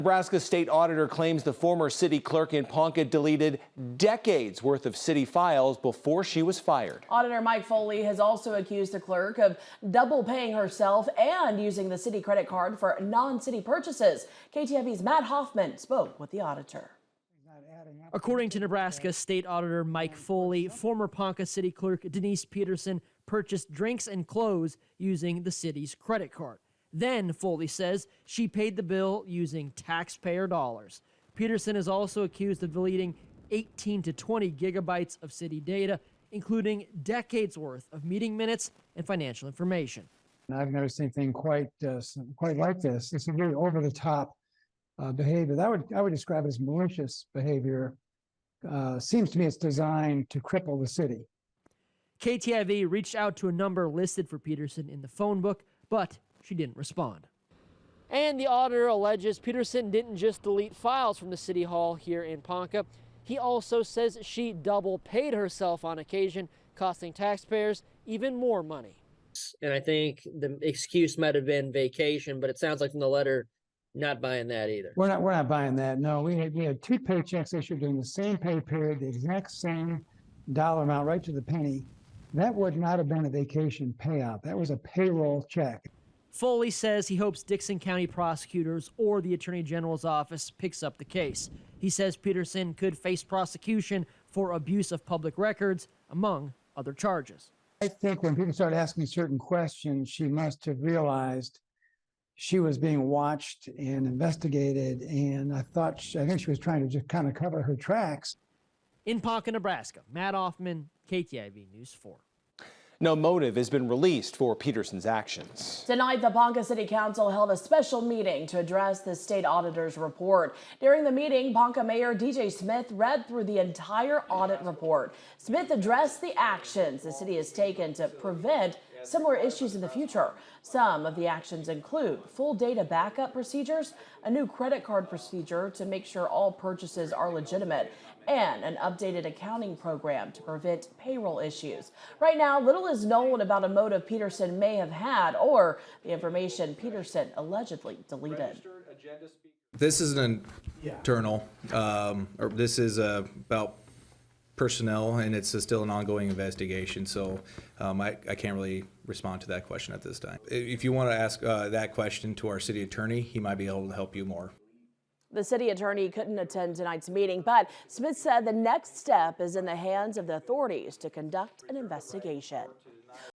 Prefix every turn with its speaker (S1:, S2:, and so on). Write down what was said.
S1: Nebraska state auditor claims the former city clerk in Ponca deleted decades worth of city files before she was fired.
S2: Auditor Mike Foley has also accused the clerk of double paying herself and using the city credit card for non-city purchases. KTV's Matt Hoffman spoke with the auditor.
S3: According to Nebraska State Auditor Mike Foley, former Ponca City Clerk Denise Peterson purchased drinks and clothes using the city's credit card. Then, Foley says, she paid the bill using taxpayer dollars. Peterson is also accused of deleting 18 to 20 gigabytes of city data, including decades worth of meeting minutes and financial information.
S4: I've never seen anything quite like this. This is really over-the-top behavior. I would describe it as malicious behavior. Seems to me it's designed to cripple the city.
S3: KTIV reached out to a number listed for Peterson in the phone book, but she didn't respond. And the auditor alleges Peterson didn't just delete files from the city hall here in Ponca. He also says she double paid herself on occasion, costing taxpayers even more money.
S5: And I think the excuse might have been vacation, but it sounds like from the letter, not buying that either.
S4: We're not buying that. No, we had two paychecks issued during the same pay period, the exact same dollar amount, right to the penny. That would not have been a vacation payout. That was a payroll check.
S3: Foley says he hopes Dixon County prosecutors or the Attorney General's office picks up the case. He says Peterson could face prosecution for abuse of public records, among other charges.
S4: I think when people started asking certain questions, she must have realized she was being watched and investigated, and I think she was trying to just kind of cover her tracks.
S3: In Ponca, Nebraska, Matt Hoffman, KTIV News 4.
S1: No motive has been released for Peterson's actions.
S2: Tonight, the Ponca City Council held a special meeting to address the state auditor's report. During the meeting, Ponca Mayor DJ Smith read through the entire audit report. Smith addressed the actions the city has taken to prevent similar issues in the future. Some of the actions include full data backup procedures, a new credit card procedure to make sure all purchases are legitimate, and an updated accounting program to prevent payroll issues. Right now, little is known about a motive Peterson may have had or the information Peterson allegedly deleted.
S6: This is an internal, or this is about personnel, and it's still an ongoing investigation, so I can't really respond to that question at this time. If you want to ask that question to our city attorney, he might be able to help you more.
S2: The city attorney couldn't attend tonight's meeting, but Smith said the next step is in the hands of the authorities to conduct an investigation.